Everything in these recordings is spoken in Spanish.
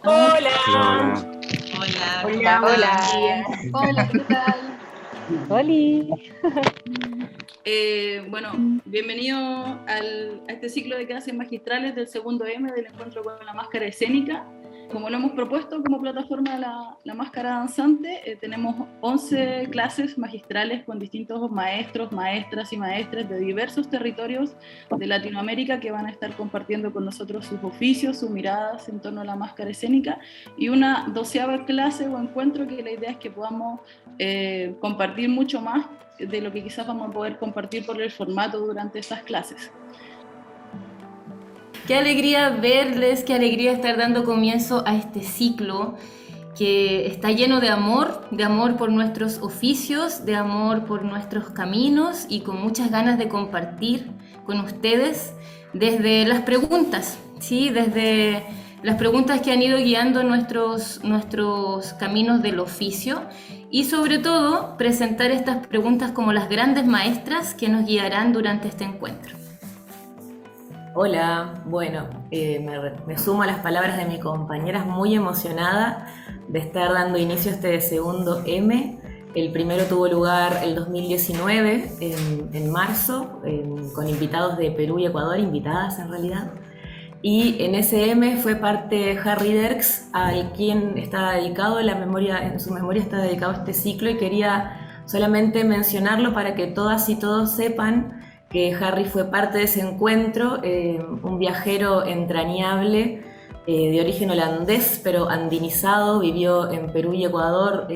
Hola. Hola. Hola, Hola, hola. Hola, ¿qué tal? Oli. Bueno, bienvenido a este ciclo de clases magistrales del segundo M del encuentro con la máscara escénica. Como lo hemos propuesto como plataforma la máscara danzante, tenemos 11 clases magistrales con distintos maestros, maestras y maestres de diversos territorios de Latinoamérica que van a estar compartiendo con nosotros sus oficios, sus miradas en torno a la máscara escénica, y una 12ª clase o encuentro que la idea es que podamos compartir mucho más de lo que quizás vamos a poder compartir por el formato durante estas clases. Qué alegría verles, qué alegría estar dando comienzo a este ciclo que está lleno de amor por nuestros oficios, de amor por nuestros caminos y con muchas ganas de compartir con ustedes desde las preguntas, ¿sí? Desde las preguntas que han ido guiando nuestros caminos del oficio, y sobre todo presentar estas preguntas como las grandes maestras que nos guiarán durante este encuentro. Hola, bueno, me sumo a las palabras de mi compañera, muy emocionada de estar dando inicio a este segundo M. El primero tuvo lugar el 2019, en marzo, con invitados de Perú y Ecuador, invitadas en realidad. Y en ese M fue parte Harry Derks, al quien está dedicado en su memoria está dedicado este ciclo, y quería solamente mencionarlo para que todas y todos sepan que Harry fue parte de ese encuentro, un viajero entrañable, de origen holandés, pero andinizado, vivió en Perú y Ecuador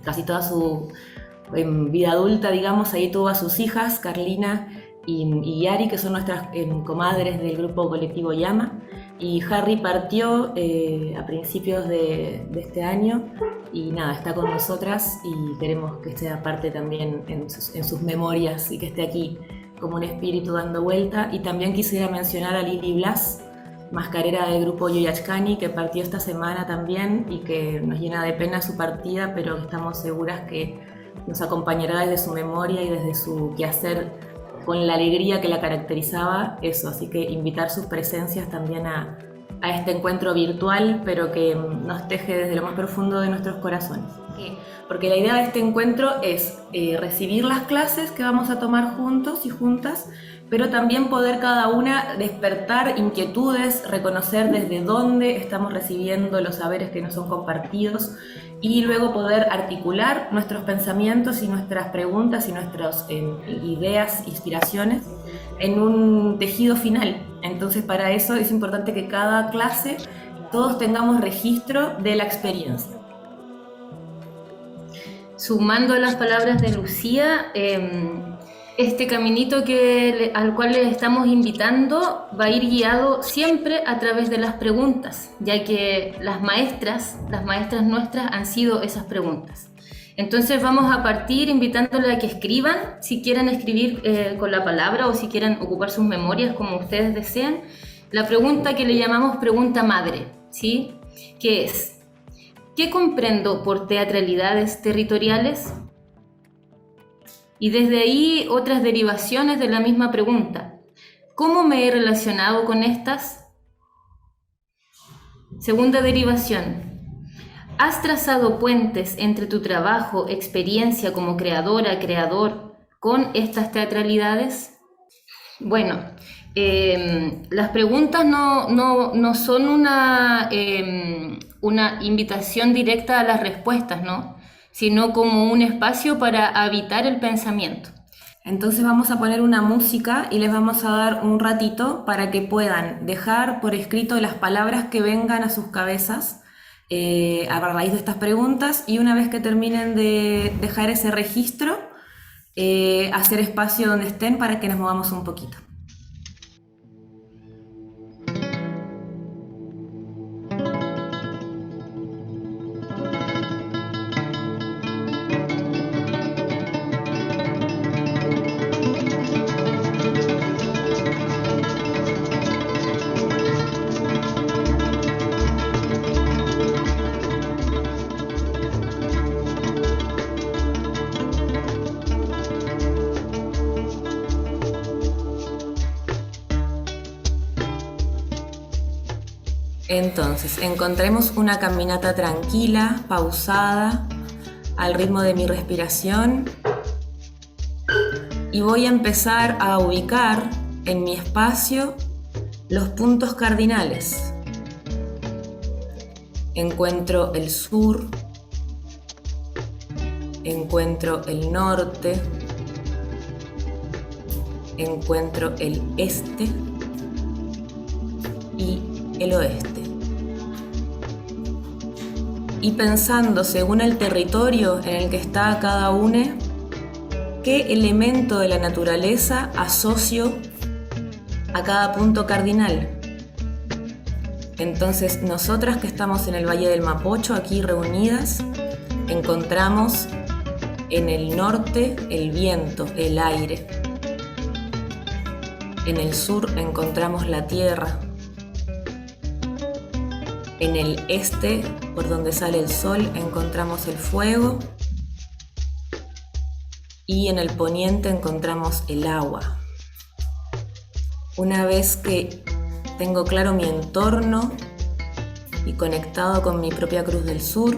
casi toda su vida adulta, digamos. Ahí tuvo a sus hijas, Carlina y Yari, que son nuestras comadres del grupo colectivo Llama, y Harry partió a principios de este año, y nada, está con nosotras y queremos que sea parte también en sus memorias y que esté aquí como un espíritu dando vuelta. Y también quisiera mencionar a Lili Blas, mascarera del grupo Yoyachkani, que partió esta semana también y que nos llena de pena su partida, pero estamos seguras que nos acompañará desde su memoria y desde su quehacer con la alegría que la caracterizaba, eso. Así que invitar sus presencias también a este encuentro virtual, pero que nos teje desde lo más profundo de nuestros corazones. Porque la idea de este encuentro es recibir las clases que vamos a tomar juntos y juntas, pero también poder cada una despertar inquietudes, reconocer desde dónde estamos recibiendo los saberes que nos son compartidos, y luego poder articular nuestros pensamientos y nuestras preguntas y nuestras ideas, inspiraciones en un tejido final. Entonces, para eso es importante que cada clase todos tengamos registro de la experiencia. Sumando a las palabras de Lucía, este caminito al cual les estamos invitando va a ir guiado siempre a través de las preguntas, ya que las maestras nuestras han sido esas preguntas. Entonces vamos a partir invitándoles a que escriban, si quieren escribir con la palabra o si quieren ocupar sus memorias como ustedes deseen, la pregunta que le llamamos pregunta madre, ¿sí? Que es: ¿qué comprendo por teatralidades territoriales? Y desde ahí otras derivaciones de la misma pregunta: ¿cómo me he relacionado con estas? Segunda derivación: ¿has trazado puentes entre tu trabajo, experiencia como creadora, creador, con estas teatralidades? Bueno, las preguntas no son una invitación directa a las respuestas, ¿no? Sino como un espacio para habitar el pensamiento. Entonces vamos a poner una música y les vamos a dar un ratito para que puedan dejar por escrito las palabras que vengan a sus cabezas a raíz de estas preguntas, y una vez que terminen de dejar ese registro, hacer espacio donde estén para que nos movamos un poquito. Entonces, encontremos una caminata tranquila, pausada, al ritmo de mi respiración, y voy a empezar a ubicar en mi espacio los puntos cardinales. Encuentro el sur, encuentro el norte, encuentro el este y el oeste. Y pensando según el territorio en el que está cada uno, qué elemento de la naturaleza asocio a cada punto cardinal. Entonces, nosotras que estamos en el Valle del Mapocho, aquí reunidas, encontramos en el norte el viento, el aire. En el sur encontramos la tierra. En el este, por donde sale el sol, encontramos el fuego. Y en el poniente encontramos el agua. Una vez que tengo claro mi entorno y conectado con mi propia cruz del sur,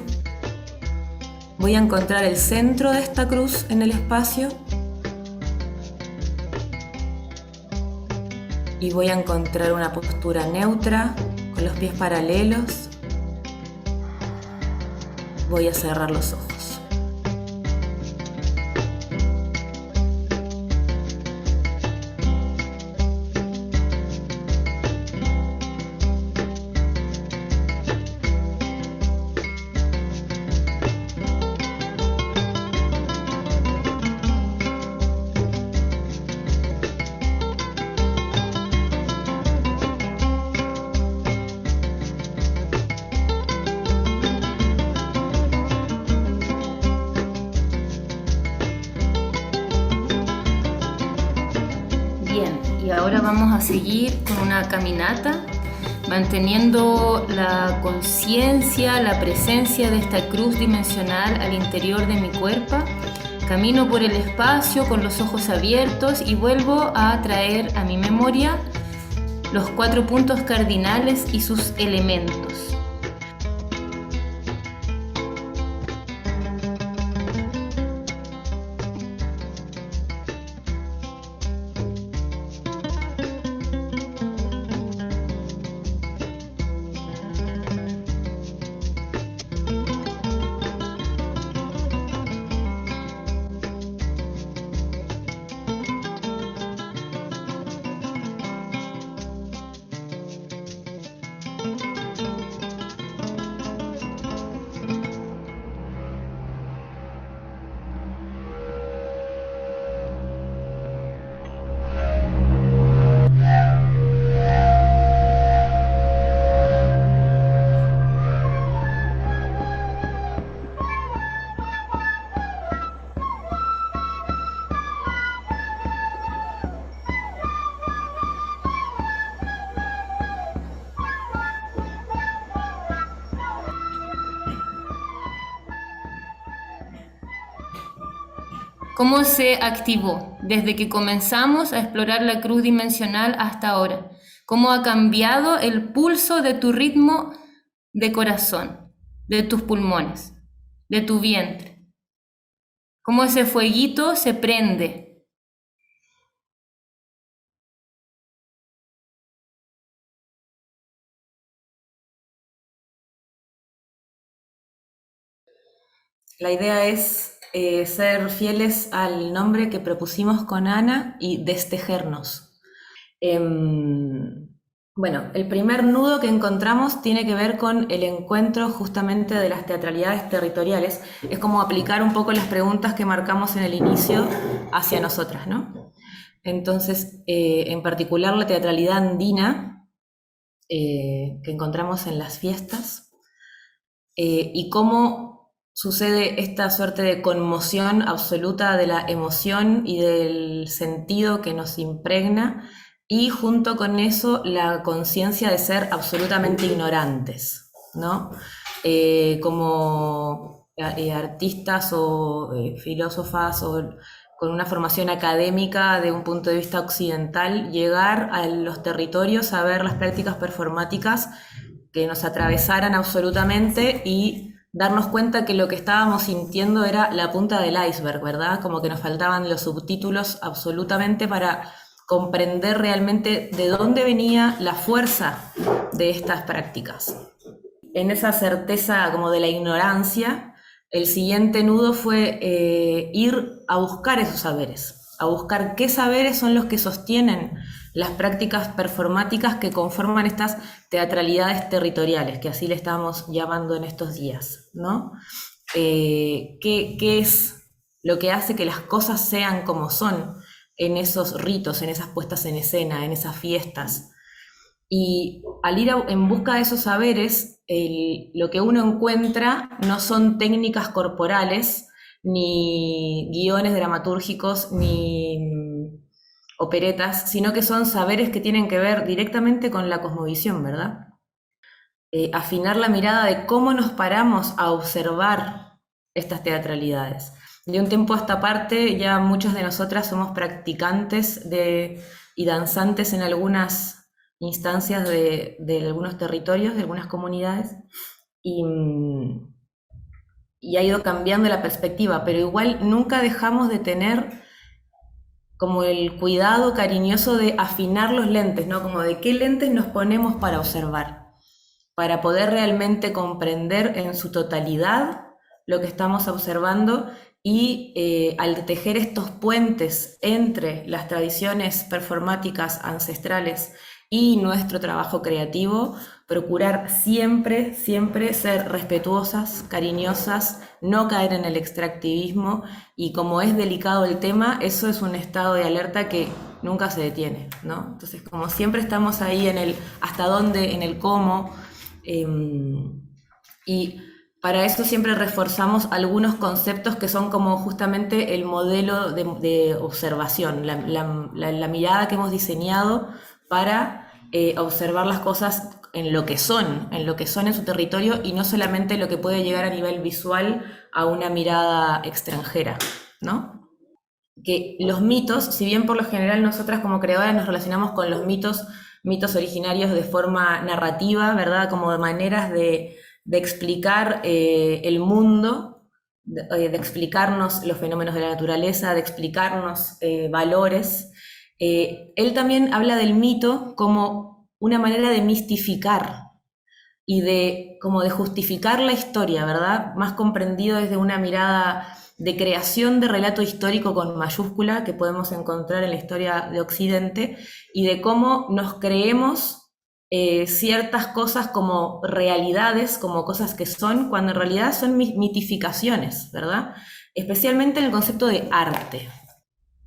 voy a encontrar el centro de esta cruz en el espacio y voy a encontrar una postura neutra con los pies paralelos. Voy a cerrar los ojos. Y ahora vamos a seguir con una caminata, manteniendo la conciencia, la presencia de esta cruz dimensional al interior de mi cuerpo. Camino por el espacio con los ojos abiertos y vuelvo a traer a mi memoria los 4 puntos cardinales y sus elementos. ¿Cómo se activó desde que comenzamos a explorar la cruz dimensional hasta ahora? ¿Cómo ha cambiado el pulso de tu ritmo de corazón, de tus pulmones, de tu vientre? ¿Cómo ese fueguito se prende? La idea es ser fieles al nombre que propusimos con Ana y destejernos. Bueno, el primer nudo que encontramos tiene que ver con el encuentro justamente de las teatralidades territoriales. Es como aplicar un poco las preguntas que marcamos en el inicio hacia nosotras, ¿no? Entonces, en particular la teatralidad andina que encontramos en las fiestas y cómo sucede esta suerte de conmoción absoluta de la emoción y del sentido que nos impregna, y junto con eso la conciencia de ser absolutamente ignorantes, ¿no? Como artistas o filósofas o con una formación académica de un punto de vista occidental, llegar a los territorios a ver las prácticas performáticas que nos atravesaran absolutamente y darnos cuenta que lo que estábamos sintiendo era la punta del iceberg, ¿verdad? Como que nos faltaban los subtítulos absolutamente para comprender realmente de dónde venía la fuerza de estas prácticas. En esa certeza como de la ignorancia, el siguiente nudo fue ir a buscar esos saberes, a buscar qué saberes son los que sostienen las prácticas performáticas que conforman estas teatralidades territoriales, que así le estamos llamando en estos días, ¿no? ¿Qué es lo que hace que las cosas sean como son en esos ritos, en esas puestas en escena, en esas fiestas? Y al ir en busca de esos saberes, lo que uno encuentra no son técnicas corporales, ni guiones dramatúrgicos, ni operetas, sino que son saberes que tienen que ver directamente con la cosmovisión, ¿verdad? Afinar la mirada de cómo nos paramos a observar estas teatralidades. De un tiempo a esta parte, ya muchas de nosotras somos practicantes y danzantes en algunas instancias de algunos territorios, de algunas comunidades, y ha ido cambiando la perspectiva, pero igual nunca dejamos de tener como el cuidado cariñoso de afinar los lentes, ¿no? Como de qué lentes nos ponemos para observar, para poder realmente comprender en su totalidad lo que estamos observando y al tejer estos puentes entre las tradiciones performáticas ancestrales y nuestro trabajo creativo, procurar siempre, siempre ser respetuosas, cariñosas, no caer en el extractivismo, y como es delicado el tema, eso es un estado de alerta que nunca se detiene, ¿no? Entonces, como siempre estamos ahí en el hasta dónde, en el cómo, y para eso siempre reforzamos algunos conceptos que son como justamente el modelo de observación, la mirada que hemos diseñado para observar las cosas en lo que son en su territorio, y no solamente lo que puede llegar a nivel visual a una mirada extranjera, ¿no? Que los mitos, si bien por lo general nosotras como creadoras nos relacionamos con los mitos originarios de forma narrativa, ¿verdad? Como de maneras de explicar el mundo, de explicarnos los fenómenos de la naturaleza, de explicarnos valores. Él también habla del mito como una manera de mistificar y de justificar la historia, ¿verdad? Más comprendido desde una mirada de creación de relato histórico con mayúscula que podemos encontrar en la historia de Occidente, y de cómo nos creemos ciertas cosas como realidades, como cosas que son, cuando en realidad son mitificaciones, ¿verdad? Especialmente en el concepto de arte.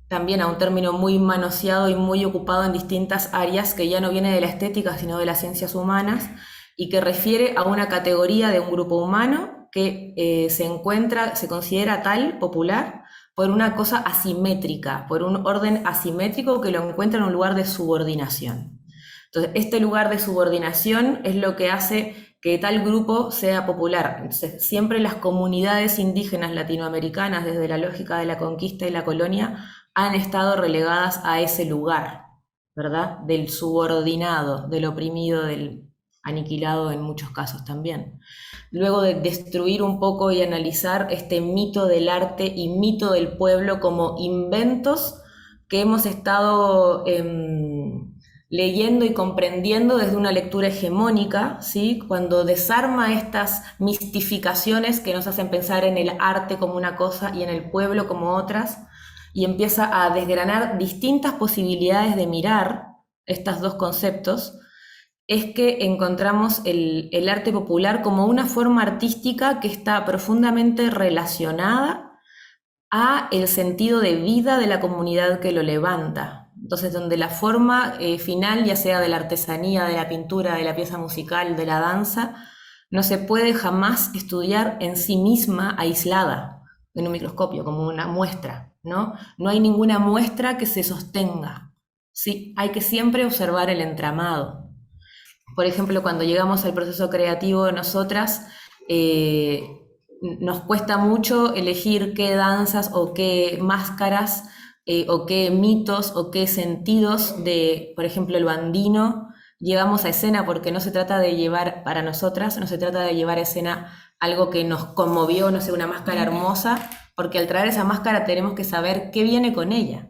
También a un término muy manoseado y muy ocupado en distintas áreas, que ya no viene de la estética, sino de las ciencias humanas, y que refiere a una categoría de un grupo humano que se considera tal, popular, por una cosa asimétrica, por un orden asimétrico que lo encuentra en un lugar de subordinación. Entonces, este lugar de subordinación es lo que hace que tal grupo sea popular. Entonces, siempre las comunidades indígenas latinoamericanas, desde la lógica de la conquista y la colonia, han estado relegadas a ese lugar, ¿verdad? Del subordinado, del oprimido, del aniquilado en muchos casos también. Luego de destruir un poco y analizar este mito del arte y mito del pueblo como inventos que hemos estado leyendo y comprendiendo desde una lectura hegemónica, ¿sí? Cuando desarma estas mistificaciones que nos hacen pensar en el arte como una cosa y en el pueblo como otras, y empieza a desgranar distintas posibilidades de mirar estos dos conceptos, es que encontramos el arte popular como una forma artística que está profundamente relacionada a el sentido de vida de la comunidad que lo levanta. Entonces, donde la forma final, ya sea de la artesanía, de la pintura, de la pieza musical, de la danza, no se puede jamás estudiar en sí misma aislada, en un microscopio, como una muestra, ¿no? No hay ninguna muestra que se sostenga, ¿sí? Hay que siempre observar el entramado. Por ejemplo, cuando llegamos al proceso creativo, nosotras nos cuesta mucho elegir qué danzas o qué máscaras o qué mitos o qué sentidos de, por ejemplo, lo andino llevamos a escena, porque no se trata de llevar, para nosotras, no se trata de llevar a escena algo que nos conmovió, no sé, una máscara hermosa, porque al traer esa máscara tenemos que saber qué viene con ella.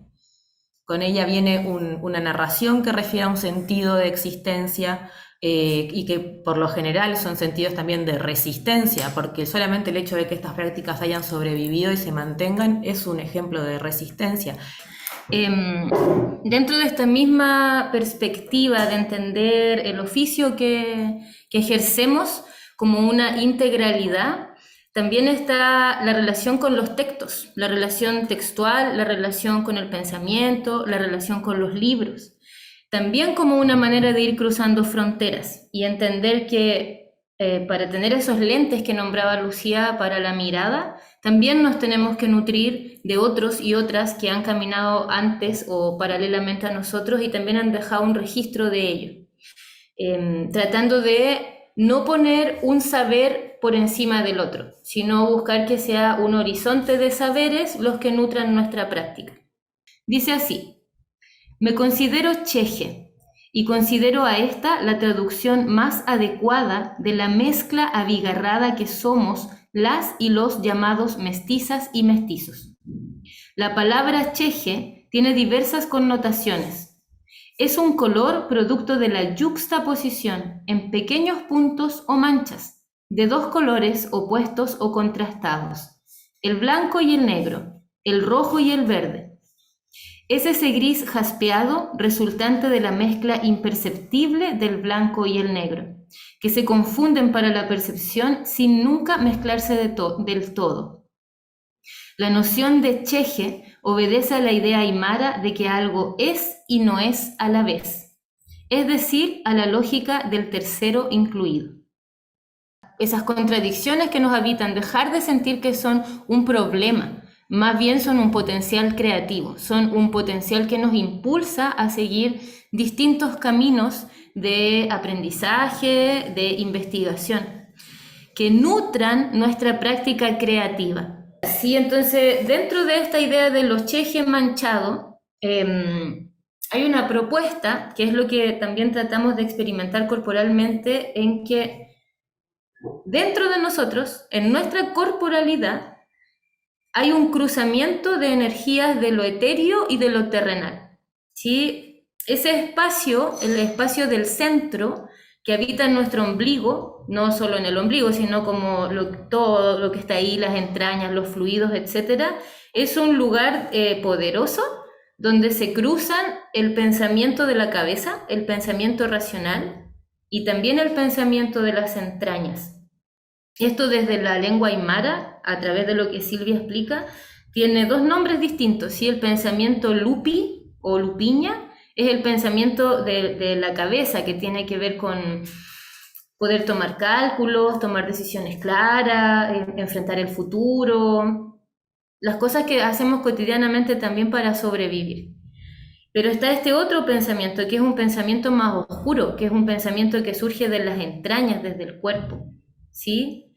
Con ella viene una narración que refiere a un sentido de existencia, y que por lo general son sentidos también de resistencia, porque solamente el hecho de que estas prácticas hayan sobrevivido y se mantengan es un ejemplo de resistencia. Dentro de esta misma perspectiva de entender el oficio que ejercemos como una integralidad, también está la relación con los textos, la relación textual, la relación con el pensamiento, la relación con los libros. También como una manera de ir cruzando fronteras y entender que para tener esos lentes que nombraba Lucía para la mirada, también nos tenemos que nutrir de otros y otras que han caminado antes o paralelamente a nosotros y también han dejado un registro de ello. Tratando de no poner un saber por encima del otro, sino buscar que sea un horizonte de saberes los que nutran nuestra práctica. Dice así: me considero cheje y considero a esta la traducción más adecuada de la mezcla abigarrada que somos las y los llamados mestizas y mestizos. La palabra cheje tiene diversas connotaciones. Es un color producto de la yuxtaposición en pequeños puntos o manchas de dos colores opuestos o contrastados, el blanco y el negro, el rojo y el verde. Es ese gris jaspeado resultante de la mezcla imperceptible del blanco y el negro, que se confunden para la percepción sin nunca mezclarse del todo. La noción de cheje obedece a la idea aymara de que algo es y no es a la vez, es decir, a la lógica del tercero incluido. Esas contradicciones que nos habitan, dejar de sentir que son un problema, más bien son un potencial creativo, son un potencial que nos impulsa a seguir distintos caminos de aprendizaje, de investigación, que nutran nuestra práctica creativa. Sí, entonces, dentro de esta idea de los chejes manchados, hay una propuesta, que es lo que también tratamos de experimentar corporalmente, en que dentro de nosotros, en nuestra corporalidad, hay un cruzamiento de energías de lo etéreo y de lo terrenal, ¿sí? Ese espacio, el espacio del centro, que habita en nuestro ombligo, no solo en el ombligo, sino como todo lo que está ahí, las entrañas, los fluidos, etc., es un lugar poderoso donde se cruzan el pensamiento de la cabeza, el pensamiento racional y también el pensamiento de las entrañas. Esto desde la lengua aymara, a través de lo que Silvia explica, tiene dos nombres distintos, ¿sí? El pensamiento lupi o lupiña es el pensamiento de la cabeza, que tiene que ver con poder tomar cálculos, tomar decisiones claras, enfrentar el futuro, las cosas que hacemos cotidianamente también para sobrevivir. Pero está este otro pensamiento, que es un pensamiento más oscuro, que es un pensamiento que surge de las entrañas, desde el cuerpo, ¿sí?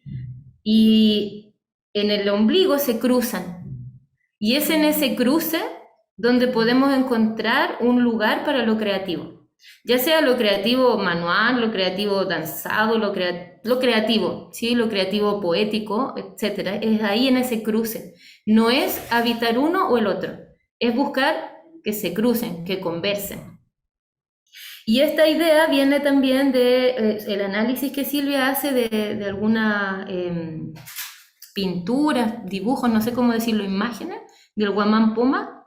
Y en el ombligo se cruzan, y es en ese cruce donde podemos encontrar un lugar para lo creativo, ya sea lo creativo manual, lo creativo danzado, lo creativo, ¿sí? Lo creativo poético, etc. Es ahí en ese cruce. No es habitar uno o el otro, es buscar que se crucen, que conversen. Y esta idea viene también del análisis que Silvia hace de algunas pinturas, dibujos, no sé cómo decirlo, imágenes, del Guamán Poma,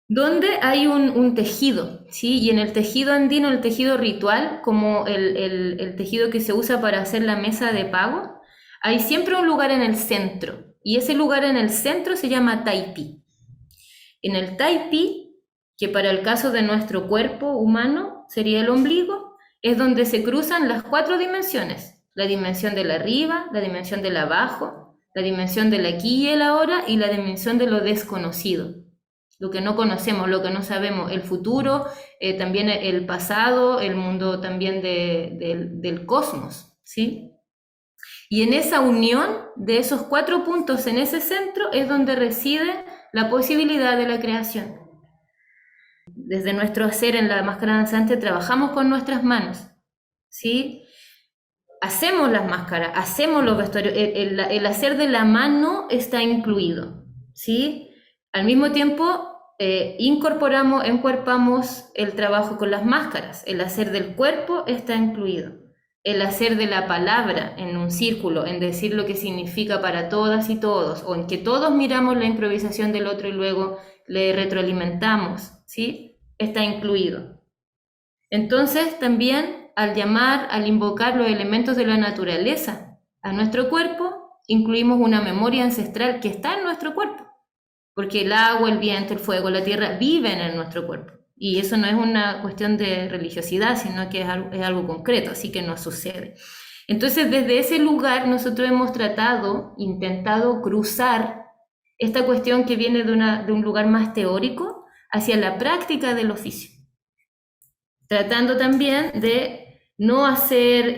donde hay un tejido, ¿sí? Y en el tejido andino, el tejido ritual, como el tejido que se usa para hacer la mesa de pago, hay siempre un lugar en el centro, y ese lugar en el centro se llama taipi. En el taipi, que para el caso de nuestro cuerpo humano sería el ombligo, es donde se cruzan las 4 dimensiones, la dimensión del arriba, la dimensión del abajo, la dimensión del aquí y el ahora, y la dimensión de lo desconocido, lo que no conocemos, lo que no sabemos, el futuro, también el pasado, el mundo también del cosmos, ¿sí? Y en esa unión de esos 4 puntos en ese centro es donde reside la posibilidad de la creación. Desde nuestro hacer en la máscara danzante trabajamos con nuestras manos, ¿sí? Hacemos las máscaras, hacemos los vestuarios, el hacer de la mano está incluido, ¿sí? Al mismo tiempo, incorporamos, encuerpamos el trabajo con las máscaras, el hacer del cuerpo está incluido, el hacer de la palabra en un círculo, en decir lo que significa para todas y todos, o en que todos miramos la improvisación del otro y luego le retroalimentamos, ¿sí? Está incluido. Entonces, también al llamar, al invocar los elementos de la naturaleza a nuestro cuerpo, incluimos una memoria ancestral que está en nuestro cuerpo, porque el agua, el viento, el fuego, la tierra viven en nuestro cuerpo. Y eso no es una cuestión de religiosidad, sino que es algo concreto, así que nos sucede. Entonces, desde ese lugar nosotros hemos intentado cruzar esta cuestión que viene de un lugar más teórico hacia la práctica del oficio, tratando también de no hacer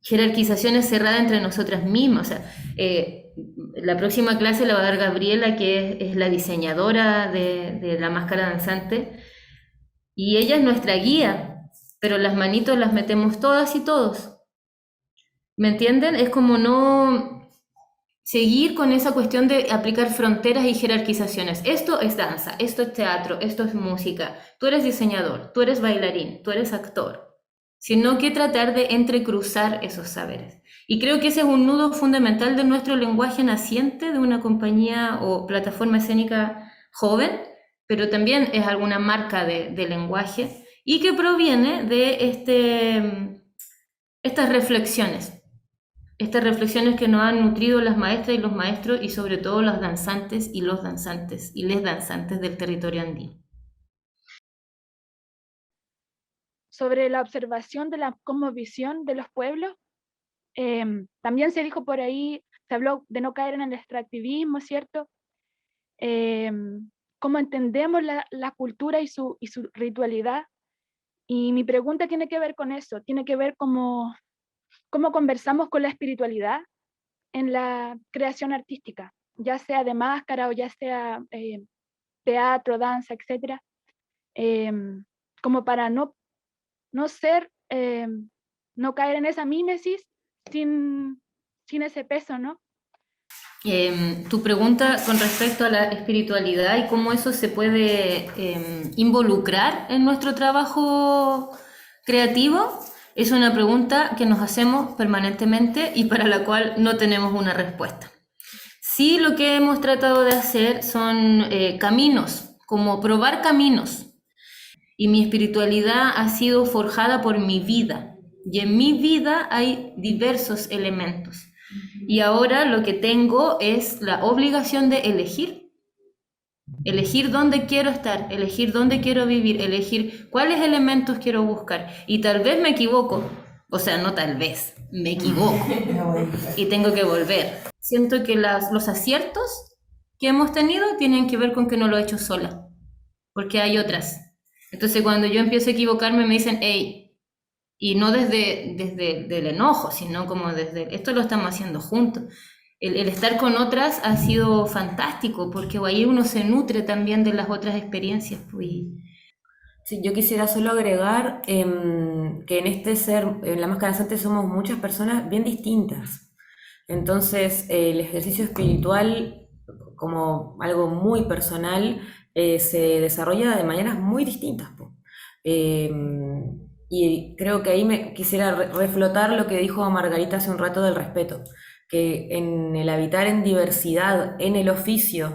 jerarquizaciones cerradas entre nosotras mismas. O sea, la próxima clase la va a dar Gabriela, que es la diseñadora de la máscara danzante, y ella es nuestra guía, pero las manitos las metemos todas y todos. ¿Me entienden? Es como no seguir con esa cuestión de aplicar fronteras y jerarquizaciones. Esto es danza, esto es teatro, esto es música. Tú eres diseñador, tú eres bailarín, tú eres actor. Sino que tratar de entrecruzar esos saberes. Y creo que ese es un nudo fundamental de nuestro lenguaje naciente, de una compañía o plataforma escénica joven, pero también es alguna marca de lenguaje y que proviene de estas reflexiones que nos han nutrido las maestras y los maestros y sobre todo las danzantes y los danzantes y les danzantes del territorio andino. Sobre la observación de la cosmovisión de los pueblos, también se dijo por ahí, se habló de no caer en el extractivismo, ¿cierto? Cómo entendemos la cultura y su ritualidad. Y mi pregunta tiene que ver con eso, tiene que ver cómo conversamos con la espiritualidad en la creación artística, ya sea de máscara o ya sea teatro, danza, etc. Como para no caer en esa mímesis sin ese peso, ¿no? Tu pregunta con respecto a la espiritualidad y cómo eso se puede involucrar en nuestro trabajo creativo es una pregunta que nos hacemos permanentemente y para la cual no tenemos una respuesta. Sí, lo que hemos tratado de hacer son caminos, como probar caminos. Y mi espiritualidad ha sido forjada por mi vida. Y en mi vida hay diversos elementos. Y ahora lo que tengo es la obligación de elegir. Elegir dónde quiero estar, elegir dónde quiero vivir, elegir cuáles elementos quiero buscar. Y tal vez me equivoco. O sea, no tal vez, me equivoco. Y tengo que volver. Siento que los aciertos que hemos tenido tienen que ver con que no lo he hecho sola. Porque hay otras. Entonces cuando yo empiezo a equivocarme me dicen, hey, y no desde el enojo, sino como desde, esto lo estamos haciendo juntos. El estar con otras ha sido fantástico, porque ahí uno se nutre también de las otras experiencias. Pues. Sí, yo quisiera solo agregar que en este ser, en la máscara danzante somos muchas personas bien distintas. Entonces el ejercicio espiritual, como algo muy personal, se desarrolla de maneras muy distintas. Y creo que ahí me quisiera reflotar lo que dijo Margarita hace un rato del respeto, que en el habitar en diversidad, en el oficio,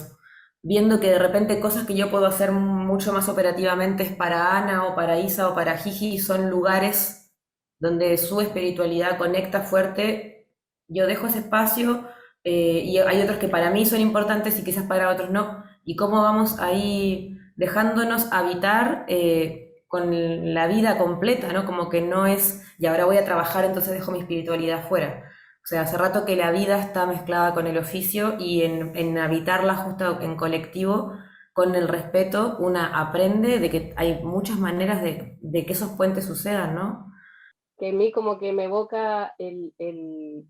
viendo que de repente cosas que yo puedo hacer mucho más operativamente es para Ana o para Isa o para Gigi, son lugares donde su espiritualidad conecta fuerte, yo dejo ese espacio y hay otros que para mí son importantes y quizás para otros no, y cómo vamos ahí dejándonos habitar con la vida completa, ¿no? Como que no es, y ahora voy a trabajar, entonces dejo mi espiritualidad fuera. O sea, hace rato que la vida está mezclada con el oficio y en habitarla justo en colectivo, con el respeto, una aprende de que hay muchas maneras de que esos puentes sucedan, ¿no? Que a mí como que me evoca el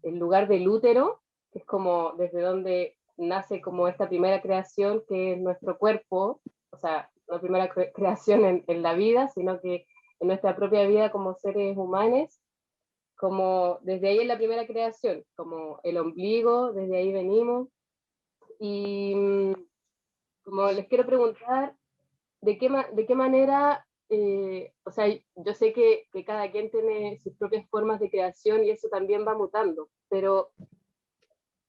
lugar del útero, que es como desde donde nace como esta primera creación, que es nuestro cuerpo, o sea, una primera creación en la vida, sino que en nuestra propia vida como seres humanos, como desde ahí es la primera creación, como el ombligo, desde ahí venimos. Y como les quiero preguntar, ¿de qué manera, o sea, yo sé que cada quien tiene sus propias formas de creación y eso también va mutando, pero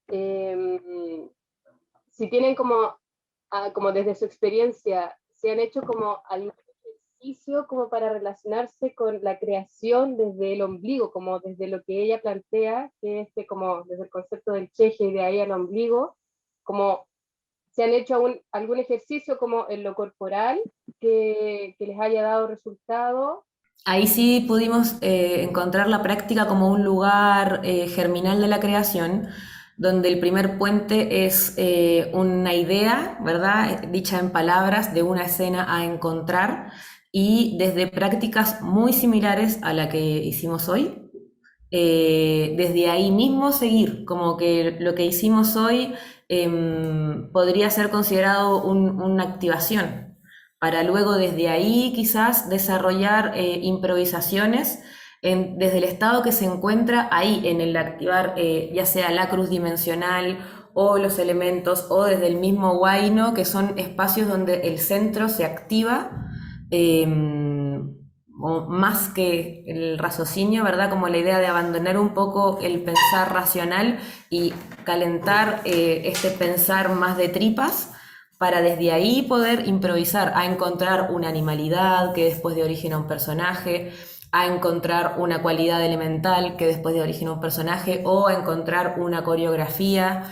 si tienen como desde su experiencia, se han hecho como algún ejercicio como para relacionarse con la creación desde el ombligo, como desde lo que ella plantea, que es como desde el concepto del cheje y de ahí al ombligo, como se han hecho algún ejercicio como en lo corporal que les haya dado resultado. Ahí sí pudimos encontrar la práctica como un lugar germinal de la creación, donde el primer puente es una idea, ¿verdad? Dicha en palabras de una escena a encontrar, y desde prácticas muy similares a la que hicimos hoy, desde ahí mismo seguir, como que lo que hicimos hoy podría ser considerado una activación, para luego desde ahí quizás desarrollar improvisaciones desde el estado que se encuentra ahí, en el activar ya sea la cruz dimensional o los elementos, o desde el mismo huayno, que son espacios donde el centro se activa, o más que el raciocinio, ¿verdad? Como la idea de abandonar un poco el pensar racional y calentar este pensar más de tripas, para desde ahí poder improvisar, a encontrar una animalidad que después de origen a un personaje, a encontrar una cualidad elemental que después de origen a un personaje, o a encontrar una coreografía.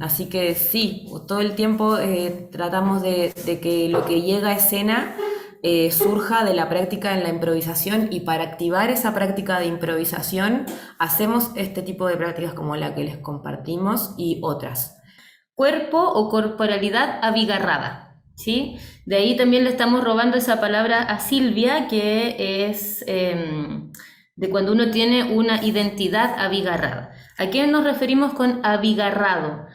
Así que sí, todo el tiempo tratamos de que lo que llega a escena surja de la práctica en la improvisación, y para activar esa práctica de improvisación hacemos este tipo de prácticas como la que les compartimos y otras. Cuerpo o corporalidad abigarrada, ¿sí? De ahí también le estamos robando esa palabra a Silvia, que es de cuando uno tiene una identidad abigarrada. ¿A qué nos referimos con abigarrado?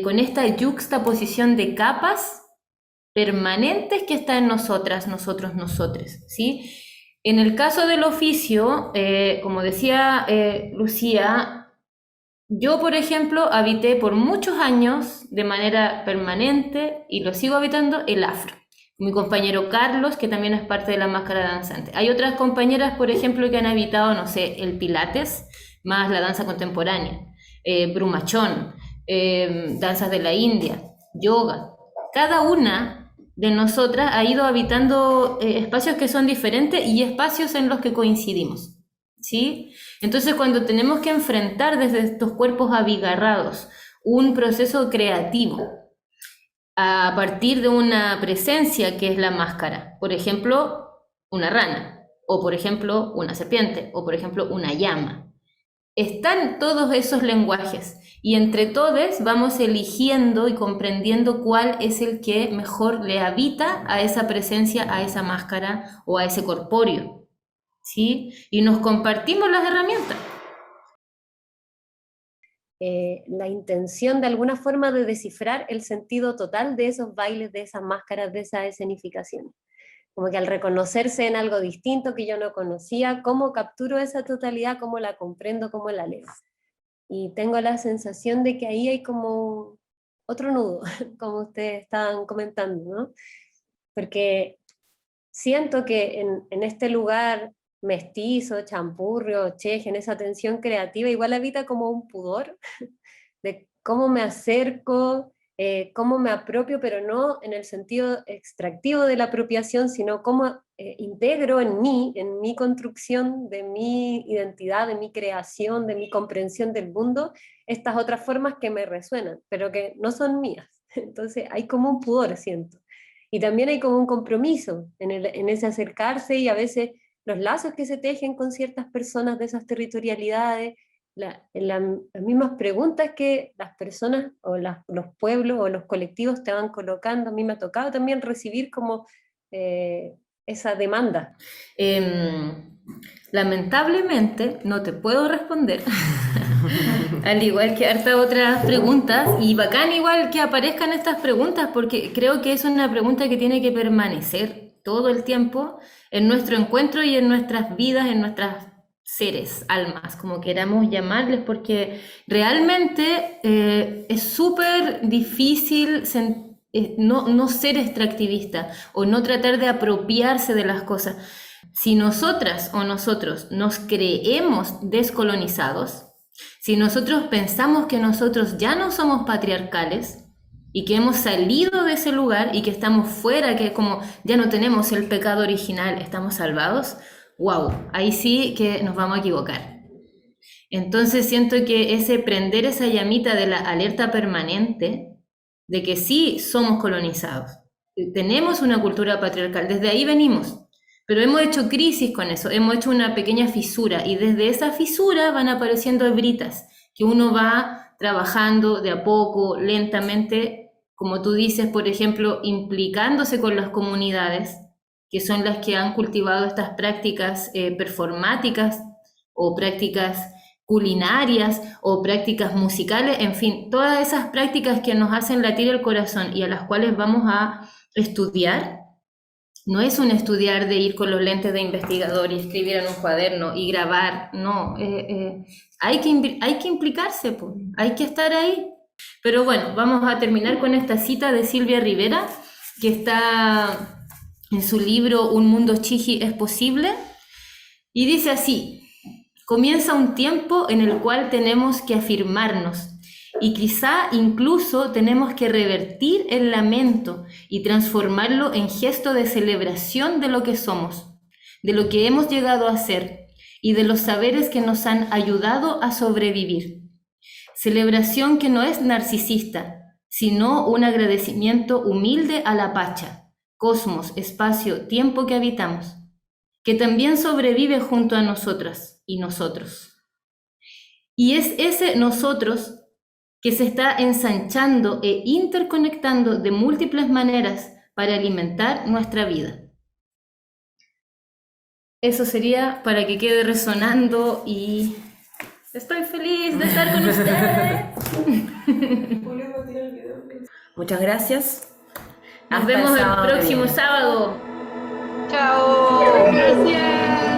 Con esta yuxtaposición de capas permanentes que está en nosotras, nosotros, nosotres, ¿sí? En el caso del oficio, como decía Lucía, yo, por ejemplo, habité por muchos años de manera permanente, y lo sigo habitando, el afro. Mi compañero Carlos, que también es parte de la máscara danzante. Hay otras compañeras, por ejemplo, que han habitado, no sé, el pilates, más la danza contemporánea, brumachón, danzas de la India, yoga. Cada una de nosotras ha ido habitando espacios que son diferentes y espacios en los que coincidimos, ¿sí? Entonces, cuando tenemos que enfrentar desde estos cuerpos abigarrados un proceso creativo a partir de una presencia que es la máscara, por ejemplo, una rana, o por ejemplo, una serpiente, o por ejemplo, una llama, están todos esos lenguajes, y entre todos vamos eligiendo y comprendiendo cuál es el que mejor le habita a esa presencia, a esa máscara o a ese corpóreo, ¿sí? Y nos compartimos las herramientas. La intención de alguna forma de descifrar el sentido total de esos bailes, de esas máscaras, de esas escenificaciones. Como que al reconocerse en algo distinto que yo no conocía, ¿cómo capturo esa totalidad? ¿Cómo la comprendo? ¿Cómo la leo? Y tengo la sensación de que ahí hay como otro nudo, como ustedes estaban comentando, ¿no? Porque siento que en este lugar mestizo, champurrio, cheje, en esa tensión creativa, igual habita como un pudor de cómo me acerco, cómo me apropio, pero no en el sentido extractivo de la apropiación, sino cómo integro en mi construcción de mi identidad, de mi creación, de mi comprensión del mundo, estas otras formas que me resuenan, pero que no son mías. Entonces hay como un pudor, siento. Y también hay como un compromiso en ese acercarse, y a veces los lazos que se tejen con ciertas personas de esas territorialidades, las mismas preguntas que las personas o los pueblos o los colectivos te van colocando. A mí me ha tocado también recibir como esa demanda. Lamentablemente no te puedo responder Al igual que harta otras preguntas, y bacán igual que aparezcan estas preguntas, porque creo que es una pregunta que tiene que permanecer todo el tiempo en nuestro encuentro y en nuestras vidas, en nuestras seres, almas, como queramos llamarles, porque realmente es súper difícil no ser extractivista o no tratar de apropiarse de las cosas. Si nosotras o nosotros nos creemos descolonizados, si nosotros pensamos que nosotros ya no somos patriarcales y que hemos salido de ese lugar y que estamos fuera, que como ya no tenemos el pecado original, estamos salvados, wow, ahí sí que nos vamos a equivocar. Entonces siento que ese prender esa llamita de la alerta permanente, de que sí somos colonizados, tenemos una cultura patriarcal, desde ahí venimos, pero hemos hecho crisis con eso, hemos hecho una pequeña fisura y desde esa fisura van apareciendo hebritas que uno va trabajando de a poco, lentamente, como tú dices, por ejemplo, implicándose con las comunidades, que son las que han cultivado estas prácticas performáticas o prácticas culinarias o prácticas musicales, en fin, todas esas prácticas que nos hacen latir el corazón y a las cuales vamos a estudiar. No es un estudiar de ir con los lentes de investigador y escribir en un cuaderno y grabar, no, hay que implicarse, pues, hay que estar ahí. Pero bueno, vamos a terminar con esta cita de Silvia Rivera, que está en su libro Un mundo chiji es posible, y dice así: comienza un tiempo en el cual tenemos que afirmarnos, y quizá incluso tenemos que revertir el lamento y transformarlo en gesto de celebración de lo que somos, de lo que hemos llegado a ser y de los saberes que nos han ayudado a sobrevivir. Celebración que no es narcisista, sino un agradecimiento humilde a la Pacha, cosmos, espacio, tiempo que habitamos, que también sobrevive junto a nosotras y nosotros. Y es ese nosotros que se está ensanchando e interconectando de múltiples maneras para alimentar nuestra vida. Eso sería para que quede resonando y estoy feliz de estar con ustedes. Muchas gracias. Nos vemos el próximo sábado. Chao. Gracias.